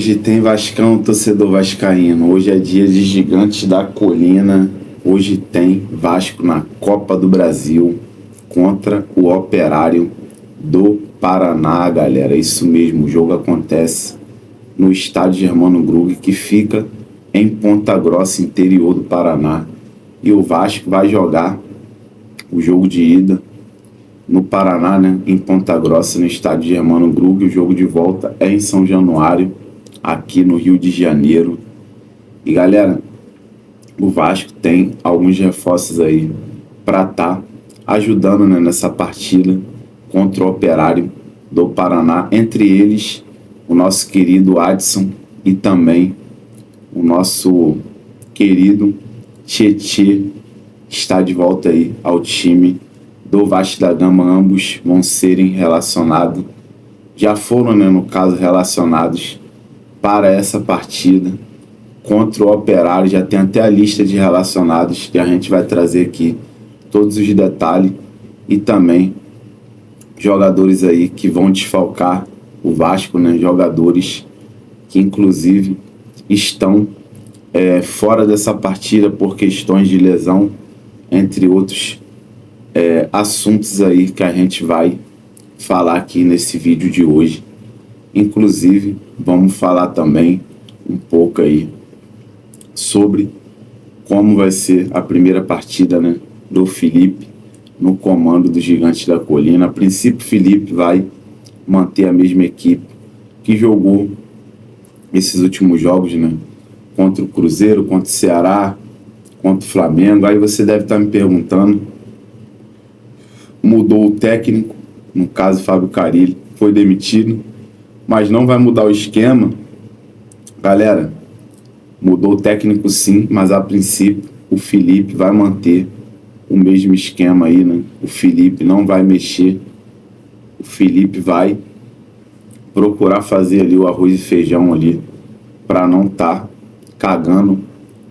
Hoje tem Vascão, torcedor vascaíno. Hoje é dia de Gigantes da Colina. Hoje tem Vasco na Copa do Brasil contra o Operário do Paraná, galera. Isso mesmo, o jogo acontece no estádio Germano Grug, que fica em Ponta Grossa, interior do Paraná. E o Vasco vai jogar o jogo de ida no Paraná, né, em Ponta Grossa, no estádio Germano Grug. O jogo de volta é em São Januário, aqui no Rio de Janeiro. E galera, o Vasco tem alguns reforços aí para estar ajudando, né, nessa partida contra o Operário do Paraná. Entre eles, o nosso querido Adson e também o nosso querido Tietê está de volta aí ao time do Vasco da Gama. Ambos vão serem relacionados, já foram, né, no caso, relacionados para essa partida contra o Operário. Já tem até a lista de relacionados que a gente vai trazer aqui, todos os detalhes, e também jogadores aí que vão desfalcar o Vasco, né, jogadores que inclusive estão fora dessa partida por questões de lesão, entre outros assuntos aí que a gente vai falar aqui nesse vídeo de hoje. Inclusive, vamos falar também um pouco aí sobre como vai ser a primeira partida, né, do Felipe no comando do Gigantes da Colina. A princípio, Felipe vai manter a mesma equipe que jogou esses últimos jogos, né, contra o Cruzeiro, contra o Ceará, contra o Flamengo. Aí você deve estar me perguntando, mudou o técnico, no caso Fábio Carilli foi demitido, mas não vai mudar o esquema. Galera, mudou o técnico sim, mas a princípio o Felipe vai manter o mesmo esquema aí, né? O Felipe não vai mexer, o Felipe vai procurar fazer ali o arroz e feijão ali, para não estar cagando,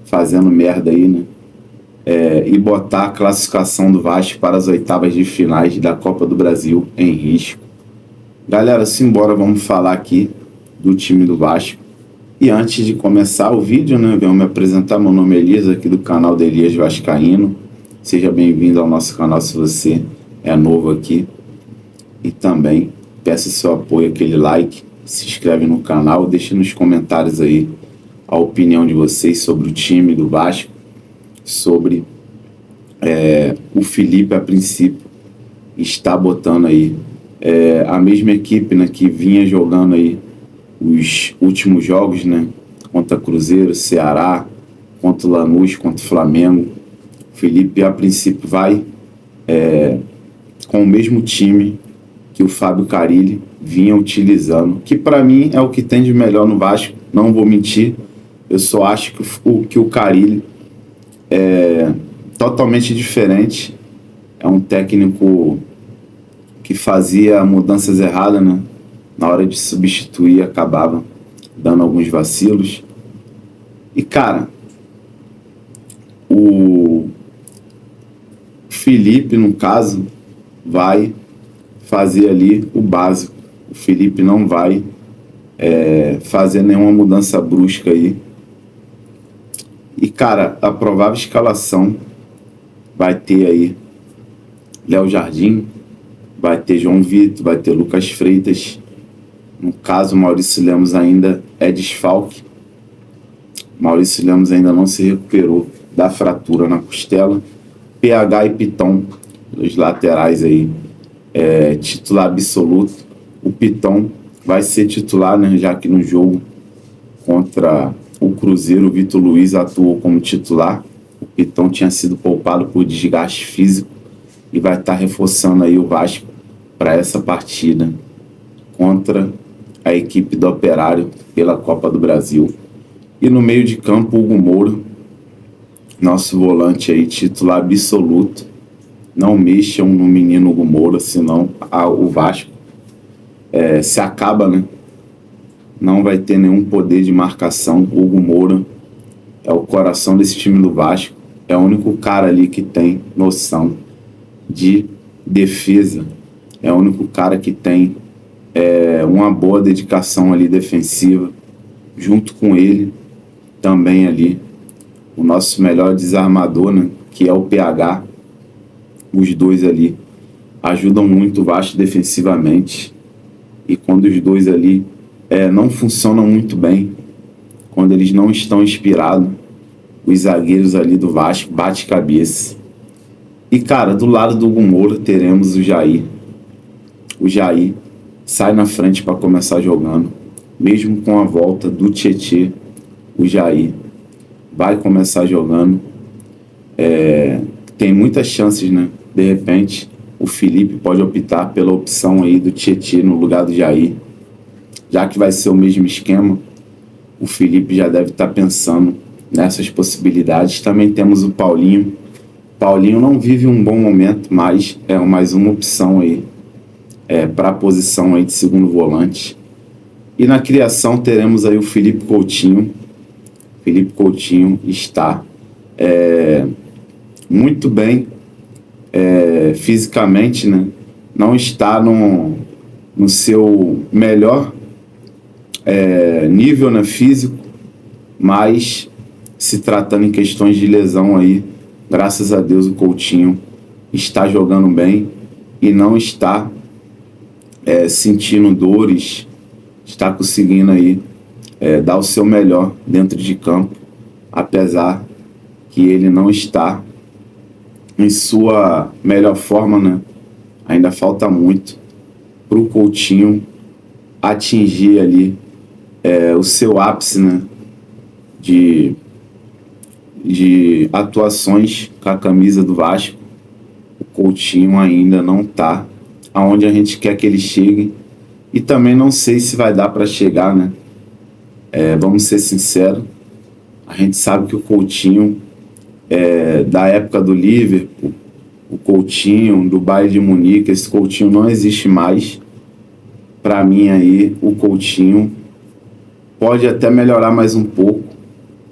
fazendo merda aí, né? E botar a classificação do Vasco para as oitavas de finais da Copa do Brasil em risco. Galera, simbora, vamos falar aqui do time do Vasco. E antes de começar o vídeo, né, venho me apresentar. Meu nome é Elias, aqui do canal de Elias Vascaíno. Seja bem-vindo ao nosso canal se você é novo aqui. E também peço seu apoio, aquele like, se inscreve no canal, deixe nos comentários aí a opinião de vocês sobre o time do Vasco, sobre o Felipe. A princípio está botando aí a mesma equipe, né, que vinha jogando aí os últimos jogos, né, contra Cruzeiro, Ceará, contra Lanús, contra Flamengo. O Felipe a princípio vai com o mesmo time que o Fábio Carilli vinha utilizando, que para mim é o que tem de melhor no Vasco, não vou mentir. Eu só acho que o Carilli é totalmente diferente. É um técnico que fazia mudanças erradas, né? Na hora de substituir, acabava dando alguns vacilos. E, cara, o Felipe, no caso, vai fazer ali o básico. O Felipe não vai fazer nenhuma mudança brusca aí. E, cara, a provável escalação vai ter aí Léo Jardim, vai ter João Vitor, vai ter Lucas Freitas. No caso, Maurício Lemos ainda é desfalque. Maurício Lemos ainda não se recuperou da fratura na costela. PH e Piton, os laterais aí, titular absoluto. O Piton vai ser titular, né, já que no jogo contra o Cruzeiro, o Vitor Luiz atuou como titular. O Piton tinha sido poupado por desgaste físico e vai estar reforçando aí o Vasco para essa partida contra a equipe do Operário pela Copa do Brasil. E no meio de campo, Hugo Moura, nosso volante aí, titular absoluto. Não mexam no menino Hugo Moura, senão o Vasco se acaba, né? Não vai ter nenhum poder de marcação. O Hugo Moura é o coração desse time do Vasco. É o único cara ali que tem noção de defesa. É o único cara que tem uma boa dedicação ali defensiva. junto com ele também ali o nosso melhor desarmador, né, que é o PH. Os dois ali ajudam muito o Vasco defensivamente, e quando os dois ali não funcionam muito bem, quando eles não estão inspirados, os zagueiros ali do Vasco bate cabeça. E cara, do lado do Hugo Moura teremos o Jair. O Jair sai na frente para começar jogando, mesmo com a volta do Tietê, o Jair vai começar jogando. Tem muitas chances, né? De repente, o Felipe pode optar pela opção aí do Tietê no lugar do Jair. Já que vai ser o mesmo esquema, o Felipe já deve estar pensando nessas possibilidades. Também temos o Paulinho. Paulinho não vive um bom momento, mas é mais uma opção aí para a posição aí de segundo volante. E na criação teremos aí o Felipe Coutinho. Felipe Coutinho está muito bem fisicamente, né? Não está no seu melhor nível, né, físico, mas se tratando em questões de lesão aí, graças a Deus o Coutinho está jogando bem e não está sentindo dores, está conseguindo aí dar o seu melhor dentro de campo, apesar que ele não está em sua melhor forma, né? Ainda falta muito para o Coutinho atingir ali o seu ápice, né? De atuações com a camisa do Vasco. O Coutinho ainda não está aonde a gente quer que ele chegue, e também não sei se vai dar para chegar, né? Vamos ser sinceros, a gente sabe que o Coutinho da época do Liverpool, o Coutinho do Bayern de Munique, esse Coutinho não existe mais. Para mim aí o Coutinho pode até melhorar mais um pouco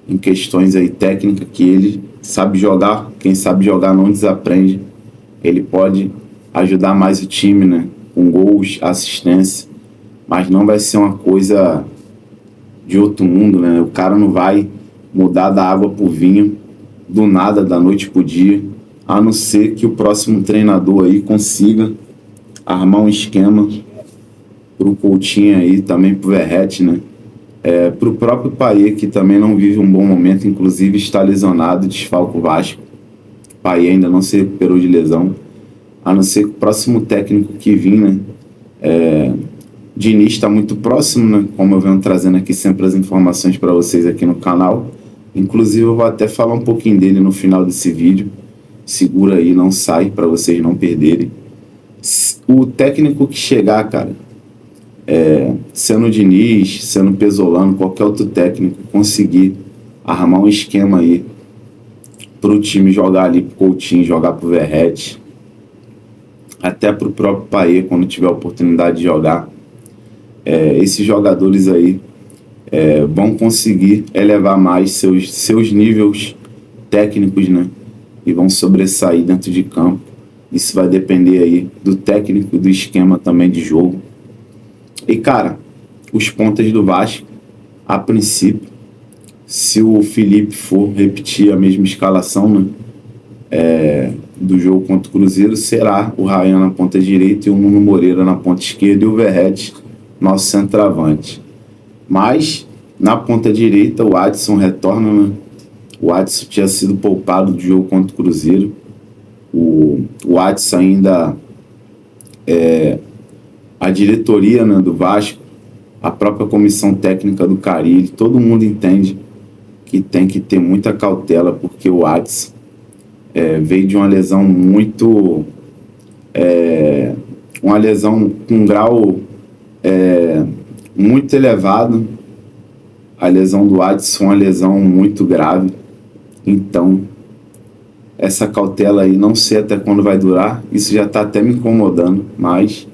em questões aí técnicas, que ele sabe jogar, quem sabe jogar não desaprende. Ele pode ajudar mais o time, né, com gols, assistência, mas não vai ser uma coisa de outro mundo, né? O cara não vai mudar da água pro vinho do nada, da noite pro dia, a não ser que o próximo treinador aí consiga armar um esquema pro Coutinho aí, também pro Verratti, né? Pro próprio Payet, que também não vive um bom momento, inclusive está lesionado, desfalca o Vasco. Payet ainda não se recuperou de lesão, a não ser que o próximo técnico que vir, né? Diniz está muito próximo, né? Como eu venho trazendo aqui sempre as informações para vocês aqui no canal. Inclusive eu vou até falar um pouquinho dele no final desse vídeo. Segura aí, não sai, para vocês não perderem. O técnico que chegar, cara, sendo Diniz, sendo Pesolano, qualquer outro técnico, conseguir armar um esquema aí pro time jogar ali pro Coutinho, jogar pro Verratti, até pro próprio Payet, quando tiver a oportunidade de jogar, esses jogadores aí vão conseguir elevar mais seus níveis técnicos, né? E vão sobressair dentro de campo. Isso vai depender aí do técnico, do esquema também de jogo. E cara, os pontas do Vasco, a princípio, se o Felipe for repetir a mesma escalação, né, do jogo contra o Cruzeiro, será o Ryan na ponta direita e o Nuno Moreira na ponta esquerda e o Verratti, nosso centroavante. Mas na ponta direita o Adson retorna, né? O Adson tinha sido poupado do jogo contra o Cruzeiro. O Adson ainda a diretoria, né, do Vasco, a própria comissão técnica do Carille, todo mundo entende que tem que ter muita cautela, porque o Adson veio de uma lesão muito uma lesão com um grau muito elevado. A lesão do Adson é uma lesão muito grave, então essa cautela aí, não sei até quando vai durar. Isso já está até me incomodando, mas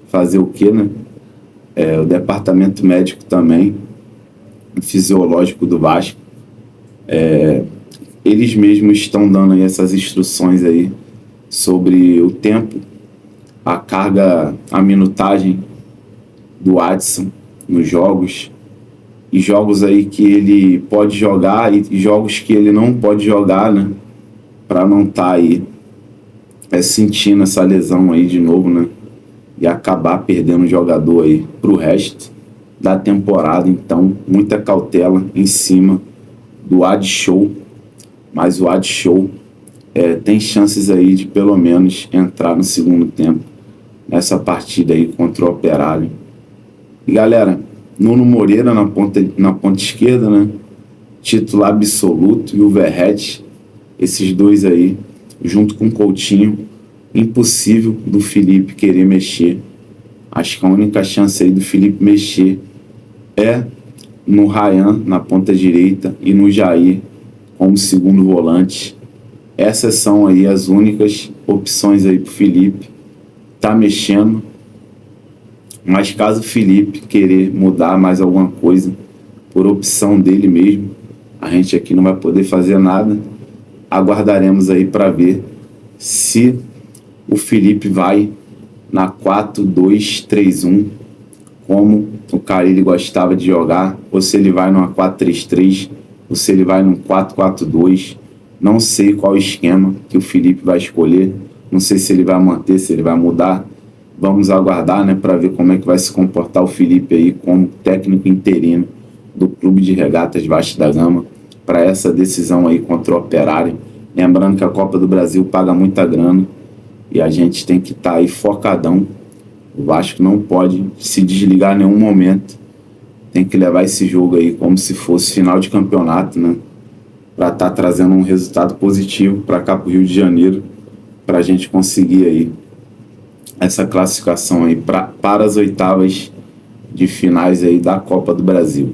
fazer o que, né? O departamento médico também, fisiológico do Vasco, eles mesmos estão dando aí essas instruções aí sobre o tempo, a carga, a minutagem do Adson nos jogos, e jogos aí que ele pode jogar e jogos que ele não pode jogar, né? Para não estar aí sentindo essa lesão aí de novo, né? E acabar perdendo o jogador aí pro resto da temporada. Então, muita cautela em cima do Ad Show. Mas o Ad Show tem chances aí de pelo menos entrar no segundo tempo nessa partida aí contra o Operário. E galera, Nuno Moreira na ponta esquerda, né? Titular absoluto, e o Verratti, esses dois aí, junto com o Coutinho, impossível do Felipe querer mexer. Acho que a única chance aí do Felipe mexer é no Ryan na ponta direita e no Jair como segundo volante. Essas são aí as únicas opções aí pro Felipe tá mexendo. Mas caso o Felipe querer mudar mais alguma coisa por opção dele mesmo, a gente aqui não vai poder fazer nada. Aguardaremos aí para ver se o Felipe vai na 4-2-3-1, como o Carille gostava de jogar, ou se ele vai numa 4-3-3, ou se ele vai num 4-4-2. Não sei qual esquema que o Felipe vai escolher, não sei se ele vai manter, se ele vai mudar. Vamos aguardar, né, para ver como é que vai se comportar o Felipe aí como técnico interino do Clube de Regatas Vasco da Gama para essa decisão aí contra o Operário. Lembrando que a Copa do Brasil paga muita grana e a gente tem que estar aí focadão. O Vasco não pode se desligar em nenhum momento. Tem que levar esse jogo aí como se fosse final de campeonato, né? Para estar trazendo um resultado positivo para cá, para o Rio de Janeiro, para a gente conseguir aí essa classificação aí para as oitavas de finais aí da Copa do Brasil.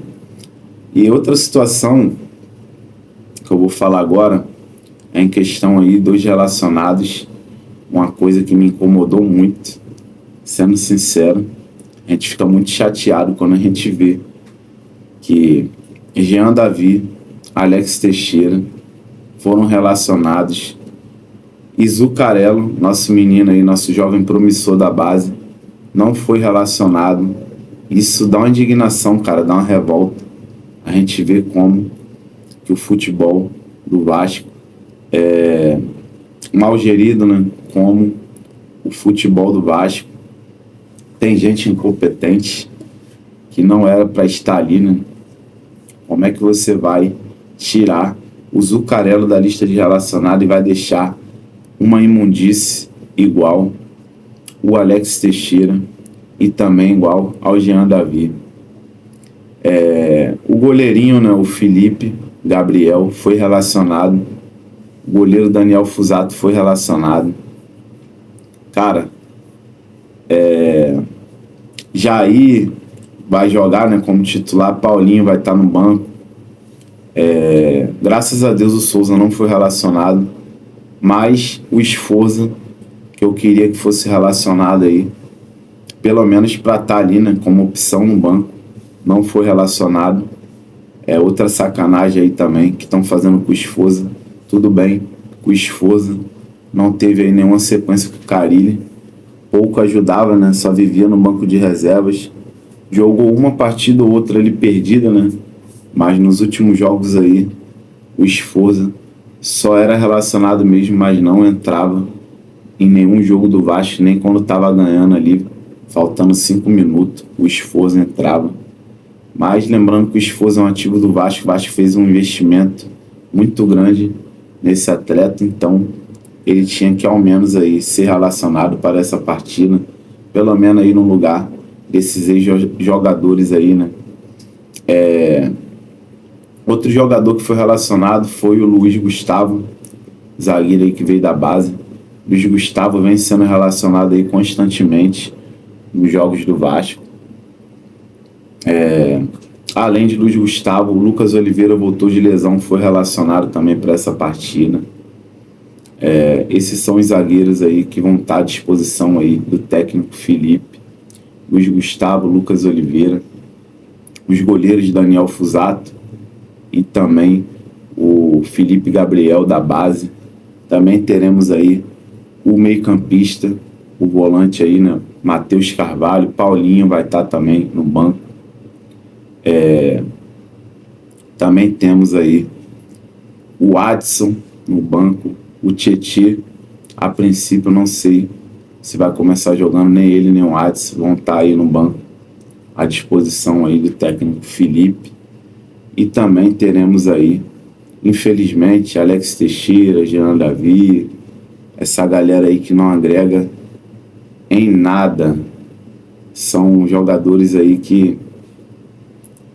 E outra situação que eu vou falar agora é em questão aí dos relacionados, uma coisa que me incomodou muito, sendo sincero. A gente fica muito chateado quando a gente vê que Jean Davi, Alex Teixeira foram relacionados e Zucarello, nosso menino aí, nosso jovem promissor da base, não foi relacionado. Isso dá uma indignação, cara, dá uma revolta. A gente vê como que o futebol do Vasco é mal gerido, né? Como o futebol do Vasco tem gente incompetente que não era para estar ali, né? Como é que você vai tirar o Zucarello da lista de relacionado e vai deixar uma imundície igual o Alex Teixeira e também igual ao Jean Davi? O goleirinho, né, o Felipe Gabriel, foi relacionado. O goleiro Daniel Fusato foi relacionado. Cara, Jair vai jogar, né, como titular. Paulinho vai estar no banco. Graças a Deus o Souza não foi relacionado, mas o Esforza, que eu queria que fosse relacionado aí, pelo menos para estar ali, né, como opção no banco, não foi relacionado. É outra sacanagem aí também que estão fazendo com o Esforza. Tudo bem, o Esforza não teve aí nenhuma sequência com o Carille, pouco ajudava, né, só vivia no banco de reservas, jogou uma partida ou outra ali perdida, né, mas nos últimos jogos aí o Esforza só era relacionado mesmo, mas não entrava em nenhum jogo do Vasco, nem quando estava ganhando ali, faltando 5 minutos, o Esforza entrava. Mas lembrando que o Esforza é um ativo do Vasco, o Vasco fez um investimento muito grande nesse atleta, então ele tinha que ao menos aí ser relacionado para essa partida, pelo menos aí no lugar desses ex-jogadores aí, né? Outro jogador que foi relacionado foi o Luiz Gustavo, zagueiro aí que veio da base. Luiz Gustavo vem sendo relacionado aí constantemente nos jogos do Vasco. Além de Luiz Gustavo, o Lucas Oliveira voltou de lesão, foi relacionado também para essa partida. Esses são os zagueiros aí que vão estar à disposição aí do técnico Felipe. Luiz Gustavo, Lucas Oliveira, os goleiros Daniel Fusato e também o Felipe Gabriel da base. Também teremos aí o meio-campista, o volante aí, né, Matheus Carvalho. Paulinho vai estar também no banco. Também temos aí o Adson no banco, o Tietê. A princípio não sei se vai começar jogando, nem ele nem o Adson vão estar aí no banco, à disposição aí do técnico Felipe. E também teremos aí, infelizmente, Alex Teixeira, Jean Davi, essa galera aí que não agrega em nada. São jogadores aí que,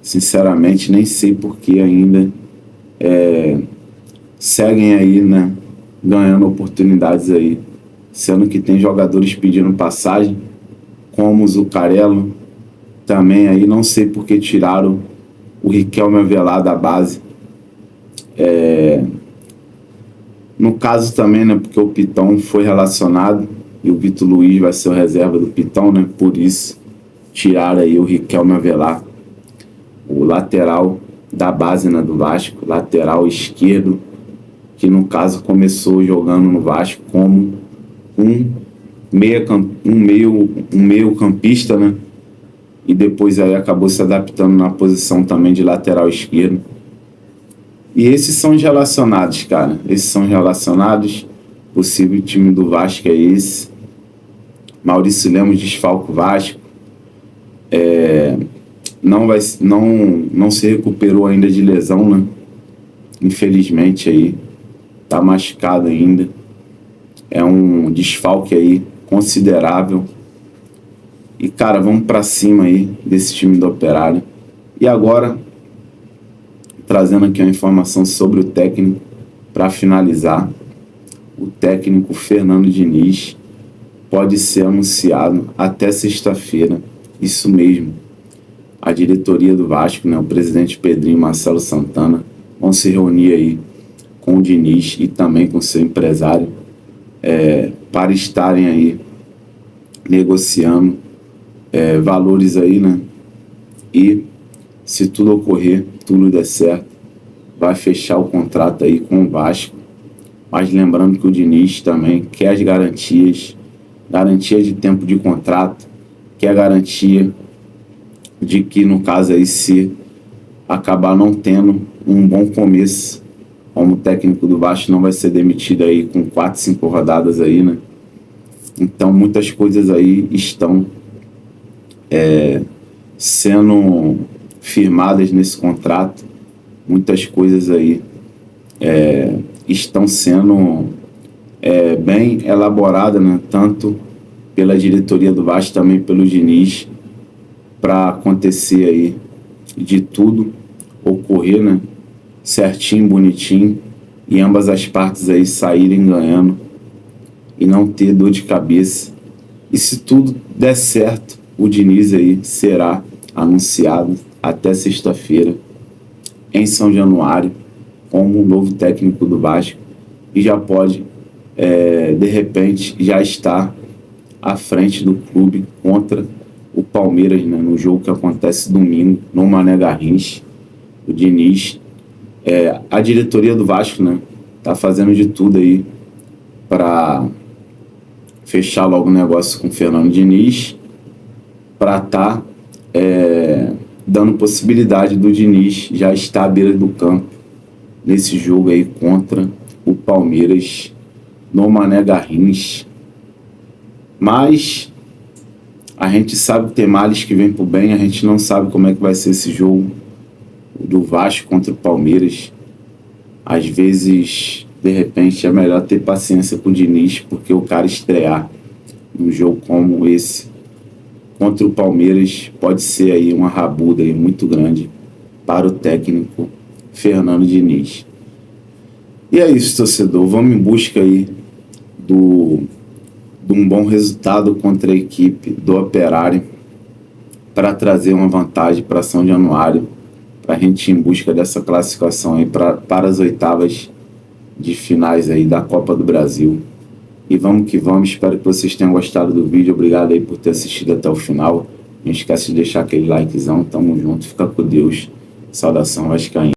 sinceramente, nem sei por que ainda seguem aí, né, ganhando oportunidades aí, sendo que tem jogadores pedindo passagem, como o Zuccarello, também aí, não sei por que tiraram o Riquelme Avelar da base. No caso também, né, porque o Piton foi relacionado e o Vitor Luiz vai ser o reserva do Piton, né, por isso tiraram aí o Riquelme Avelar, o lateral da base, né, do Vasco, lateral esquerdo, que no caso começou jogando no Vasco como um meio campista, né, e depois aí acabou se adaptando na posição também de lateral esquerdo. E esses são os relacionados, cara. Esses são os relacionados. Possível time do Vasco é esse. Maurício Lemos desfalca o Vasco. Não se recuperou ainda de lesão, né? Infelizmente aí. Tá machucado ainda. É um desfalque aí considerável. E, cara, vamos pra cima aí desse time do Operário. E agora, trazendo aqui uma informação sobre o técnico para finalizar. O técnico Fernando Diniz pode ser anunciado até sexta-feira. Isso mesmo. A diretoria do Vasco, né, o presidente Pedrinho e Marcelo Santana, vão se reunir aí com o Diniz e também com seu empresário para estarem aí negociando valores aí, né? E se tudo ocorrer, tudo der certo, vai fechar o contrato aí com o Vasco. Mas lembrando que o Diniz também quer as garantia de tempo de contrato, quer a garantia de que, no caso aí, se acabar não tendo um bom começo, como técnico do Vasco, não vai ser demitido aí com 4, 5 rodadas aí, né? Então muitas coisas aí estão sendo firmadas nesse contrato, muitas coisas aí estão sendo bem elaboradas, né? Tanto pela diretoria do Vasco, também pelo Diniz, para acontecer aí de tudo ocorrer, né? Certinho, bonitinho, e ambas as partes aí saírem ganhando e não ter dor de cabeça. E se tudo der certo, o Diniz aí será anunciado até sexta-feira em São Januário como o novo técnico do Vasco e já pode, de repente, já estar à frente do clube contra o Palmeiras, né, no jogo que acontece domingo no Mané Garrincha. O Diniz, a diretoria do Vasco, né, tá fazendo de tudo aí para fechar logo o negócio com o Fernando Diniz, para estar dando possibilidade do Diniz já estar à beira do campo nesse jogo aí contra o Palmeiras no Mané Garrincha. Mas a gente sabe que tem males que vem pro bem, a gente não sabe como é que vai ser esse jogo do Vasco contra o Palmeiras. Às vezes, de repente, é melhor ter paciência com o Diniz, porque o cara estrear num jogo como esse contra o Palmeiras pode ser aí uma rabuda aí muito grande para o técnico Fernando Diniz. E é isso, torcedor. Vamos em busca aí de um bom resultado contra a equipe do Operário para trazer uma vantagem para São Januário, para a gente ir em busca dessa classificação aí para as oitavas de finais aí da Copa do Brasil. E vamos que vamos, espero que vocês tenham gostado do vídeo, obrigado aí por ter assistido até o final. Não esquece de deixar aquele likezão, tamo junto, fica com Deus, saudação vascaína.